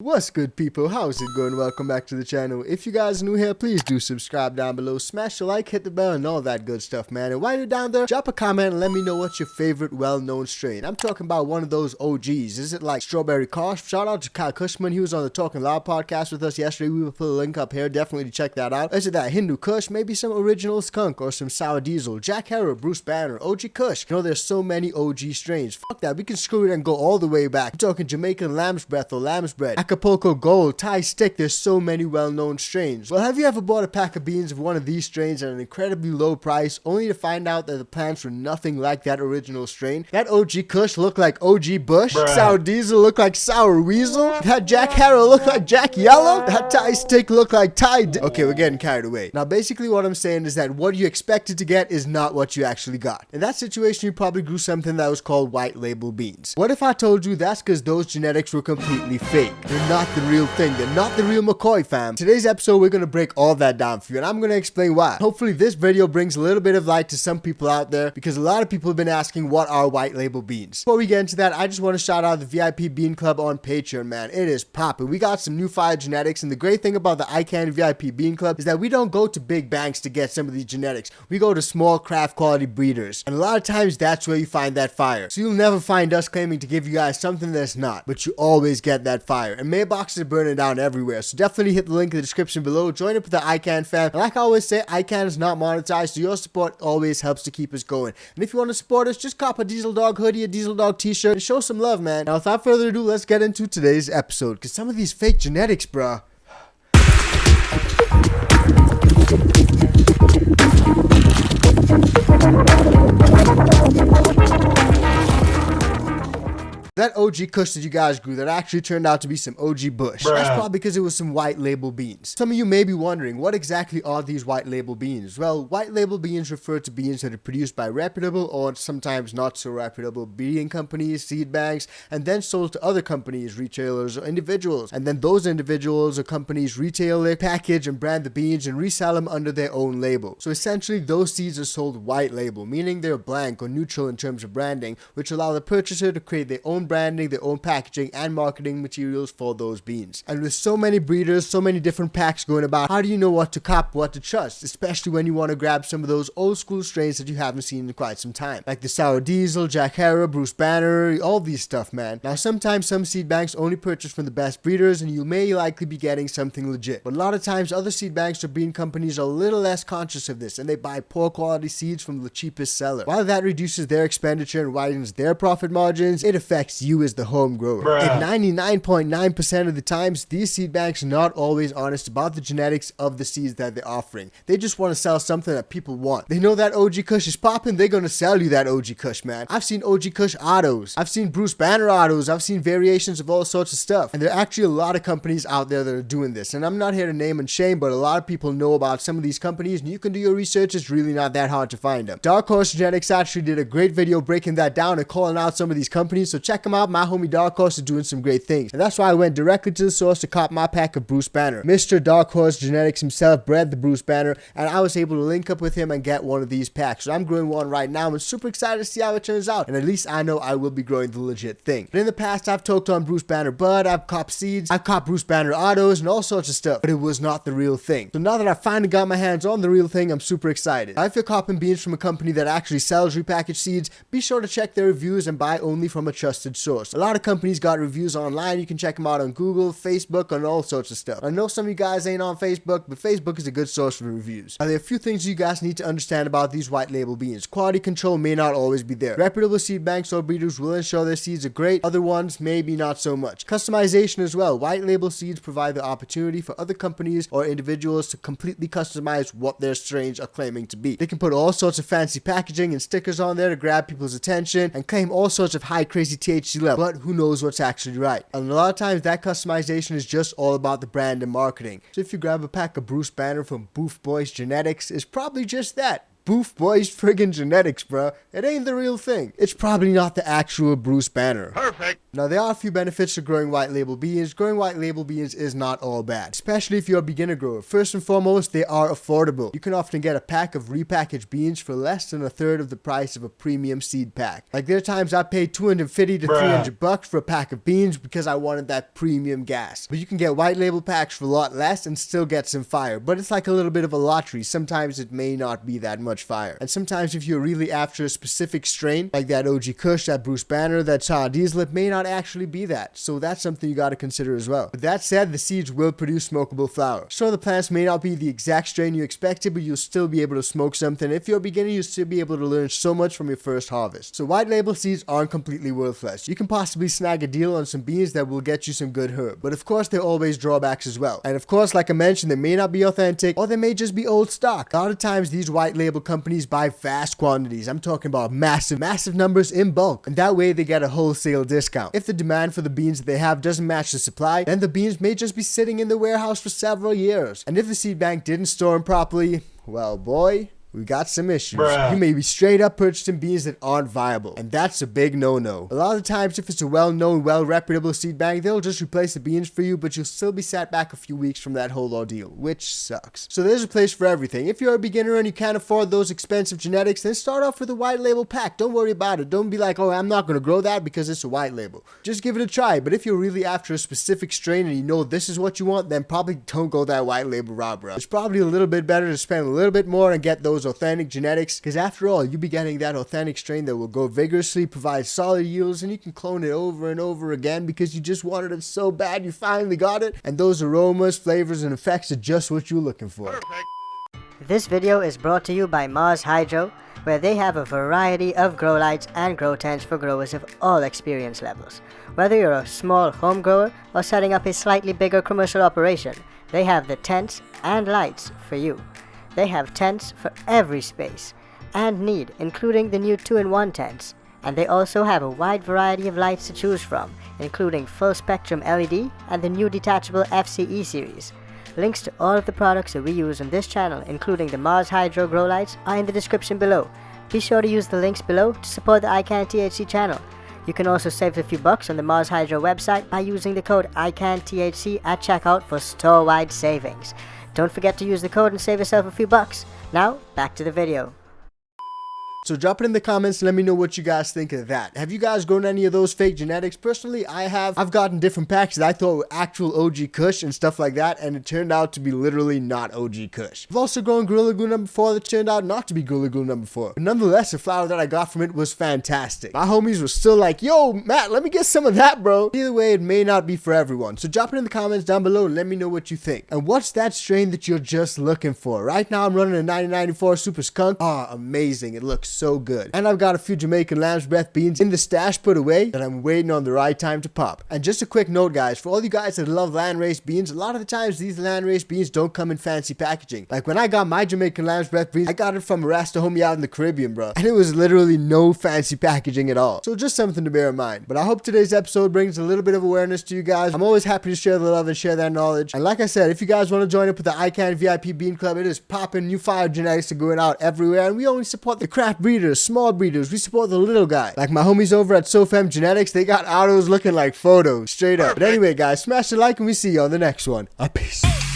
What's good, people? How's it going? Welcome back to the channel. If you guys are new here, please do subscribe down below, smash the like, hit the bell, and all that good stuff, man. And while you're down there, drop a comment and let me know what's your favorite well-known strain. I'm talking about one of those OGs. Is it like Strawberry Kosh? Shout out to Kyle Kushman. He was on the Talking Loud podcast with us yesterday. We will put a link up here. Definitely check that out. Is it that Hindu Kush? Maybe some original skunk or some sour diesel. Jack Harrow, Bruce Banner, OG Kush. You know, there's so many OG strains. Fuck that. We can screw it and go all the way back. I'm talking Jamaican lamb's breath or lamb's bread, Acapulco Gold, Thai stick. There's so many well-known strains. Well, have you ever bought a pack of beans of one of these strains at an incredibly low price, only to find out that the plants were nothing like that original strain? That OG Kush looked like OG Bush. Bruh. Sour Diesel looked like Sour Weasel. That Jack Harrow looked like Jack Yellow. That Thai stick looked like Okay, we're getting carried away. Now, basically what I'm saying is that what you expected to get is not what you actually got. In that situation, you probably grew something that was called white label beans. What if I told you that's because those genetics were completely fake? They're not the real thing. They're not the real McCoy, fam. Today's episode, we're going to break all that down for you, and I'm going to explain why. Hopefully, this video brings a little bit of light to some people out there, because a lot of people have been asking what are white label beans. Before we get into that, I just want to shout out the VIP Bean Club on Patreon, man. It is popping. We got some new fire genetics, and the great thing about the iCanFAM VIP Bean Club is that we don't go to big banks to get some of these genetics. We go to small craft quality breeders, and a lot of times that's where you find that fire. So you'll never find us claiming to give you guys something that's not, but you always get that fire. And mailboxes are burning down everywhere, so definitely hit the link in the description below. Join up with the iCanFAM. And like I always say, iCan is not monetized, so your support always helps to keep us going. And if you want to support us, just cop a Diesel Dog hoodie, a Diesel Dog t-shirt, and show some love, man. Now, without further ado, let's get into today's episode, because some of these fake genetics, bruh. That OG Kush that you guys grew, that actually turned out to be some OG Bush. Bruh. That's probably because it was some white label beans. Some of you may be wondering, what exactly are these white label beans? Well, white label beans refer to beans that are produced by reputable or sometimes not so reputable breeding companies, seed banks, and then sold to other companies, retailers, or individuals. And then those individuals or companies retail it, package and brand the beans, and resell them under their own label. So essentially, those seeds are sold white label, meaning they're blank or neutral in terms of branding, which allow the purchaser to create their own branding, their own packaging, and marketing materials for those beans. And with so many breeders, so many different packs going about, how do you know what to cop, what to trust, especially when you want to grab some of those old school strains that you haven't seen in quite some time, like the Sour Diesel, Jack Harrow, Bruce Banner, all these stuff, man. Now, sometimes some seed banks only purchase from the best breeders, and you may likely be getting something legit, but a lot of times other seed banks or bean companies are a little less conscious of this, and they buy poor quality seeds from the cheapest seller. While that reduces their expenditure and widens their profit margins, it affects you as the home grower. Bruh. In 99.9% of the times, these seed banks are not always honest about the genetics of the seeds that they're offering. They just want to sell something that people want. They know that OG Kush is popping, they're going to sell you that OG Kush, man. I've seen OG Kush autos. I've seen Bruce Banner autos. I've seen variations of all sorts of stuff. And there are actually a lot of companies out there that are doing this. And I'm not here to name and shame, but a lot of people know about some of these companies, and you can do your research. It's really not that hard to find them. Dark Horse Genetics actually did a great video breaking that down and calling out some of these companies, so check them out. My homie Dark Horse is doing some great things, and that's why I went directly to the source to cop my pack of Bruce Banner. Mr. Dark Horse Genetics himself bred the Bruce Banner, and I was able to link up with him and get one of these packs. So I'm growing one right now. I'm super excited to see how it turns out, and at least I know I will be growing the legit thing. But in the past, I've talked on Bruce Banner bud, I've copped seeds, I've copped Bruce Banner autos, and all sorts of stuff, but it was not the real thing. So now that I finally got my hands on the real thing, I'm super excited. Now, if you're copping beans from a company that actually sells repackaged seeds, be sure to check their reviews and buy only from a trusted source. A lot of companies got reviews online. You can check them out on Google, Facebook, and all sorts of stuff. I know some of you guys ain't on Facebook, but Facebook is a good source for reviews. Now, there are a few things you guys need to understand about these white label beans. Quality control may not always be there. Reputable seed banks or breeders will ensure their seeds are great. Other ones maybe not so much. Customization as well. White label seeds provide the opportunity for other companies or individuals to completely customize what their strains are claiming to be. They can put all sorts of fancy packaging and stickers on there to grab people's attention and claim all sorts of high crazy THC level, but who knows what's actually right. And a lot of times that customization is just all about the brand and marketing. So if you grab a pack of Bruce Banner from Boof Boys Genetics, it's probably just that. spoof boys friggin' genetics, bruh. It ain't the real thing. It's probably not the actual Bruce Banner. Perfect. Now, there are a few benefits to growing white label beans. Growing white label beans is not all bad, especially if you're a beginner grower. First and foremost, they are affordable. You can often get a pack of repackaged beans for less than a third of the price of a premium seed pack. Like, there are times I paid $250 to $300 for a pack of beans because I wanted that premium gas. But you can get white label packs for a lot less and still get some fire. But it's like a little bit of a lottery. Sometimes it may not be that much fire. And sometimes if you're really after a specific strain, like that OG Kush, that Bruce Banner, that Char Diesel, it may not actually be that. So that's something you got to consider as well. But that said, the seeds will produce smokable flour. So the plants may not be the exact strain you expected, but you'll still be able to smoke something. If you're a beginner, you'll still be able to learn so much from your first harvest. So white label seeds aren't completely worthless. You can possibly snag a deal on some beans that will get you some good herb. But of course, there are always drawbacks as well. And of course, like I mentioned, they may not be authentic or they may just be old stock. A lot of times, these white label companies buy vast quantities. I'm talking about massive numbers in bulk. And that way, they get a wholesale discount. If the demand for the beans that they have doesn't match the supply, then the beans may just be sitting in the warehouse for several years. And if the seed bank didn't store them properly, well, boy, we got some issues. You may be straight up purchasing beans that aren't viable, and that's a big no-no. A lot of times, if it's a well-known, well-reputable seed bank, they'll just replace the beans for you, but you'll still be set back a few weeks from that whole ordeal, which sucks. So there's a place for everything. If you're a beginner and you can't afford those expensive genetics, then start off with a white label pack. Don't worry about it. Don't be like, oh, I'm not going to grow that because it's a white label. Just give it a try. But if you're really after a specific strain and you know this is what you want, then probably don't go that white label route, bro. It's probably a little bit better to spend a little bit more and get those authentic genetics, because after all, you'll be getting that authentic strain that will grow vigorously, provide solid yields, and you can clone it over and over again because you just wanted it so bad you finally got it, and those aromas, flavors, and effects are just what you're looking for. Perfect. This video is brought to you by Mars Hydro, where they have a variety of grow lights and grow tents for growers of all experience levels. Whether you're a small home grower or setting up a slightly bigger commercial operation, they have the tents and lights for you. They have tents for every space and need, including the new 2-in-1 tents. And they also have a wide variety of lights to choose from, including full spectrum LED and the new detachable FCE series. Links to all of the products that we use on this channel, including the Mars Hydro grow lights, are in the description below. Be sure to use the links below to support the iCanTHC channel. You can also save a few bucks on the Mars Hydro website by using the code icanthc at checkout for store-wide savings. Don't forget to use the code and save yourself a few bucks. Now, back to the video. So drop it in the comments and let me know what you guys think of that. Have you guys grown any of those fake genetics? Personally, I have. I've gotten different packs that I thought were actual OG Kush and stuff like that, and it turned out to be literally not OG Kush. I've also grown Gorilla Glue number 4 that turned out not to be Gorilla Glue number 4. But nonetheless, the flower that I got from it was fantastic. My homies were still like, yo, Matt, let me get some of that, bro. Either way, it may not be for everyone. So drop it in the comments down below and let me know what you think. And what's that strain that you're just looking for? Right now, I'm running a 9094 Super Skunk. Ah, amazing. It looks so good. And I've got a few Jamaican lamb's breath beans in the stash put away that I'm waiting on the right time to pop. And just a quick note, guys, for all you guys that love landrace beans, a lot of the times these landrace beans don't come in fancy packaging. Like when I got my Jamaican lamb's breath beans, I got it from a Rasta homie out in the Caribbean, bro. And it was literally no fancy packaging at all. So just something to bear in mind. But I hope today's episode brings a little bit of awareness to you guys. I'm always happy to share the love and share that knowledge. And like I said, if you guys want to join up with the iCan VIP Bean Club, it is popping. New fire genetics are going out everywhere. And we only support the craft breeders, small breeders. We support the little guy. Like my homies over at SoFam Genetics, they got autos looking like photos. Straight up. But anyway, guys, smash the like and we see you on the next one. Peace.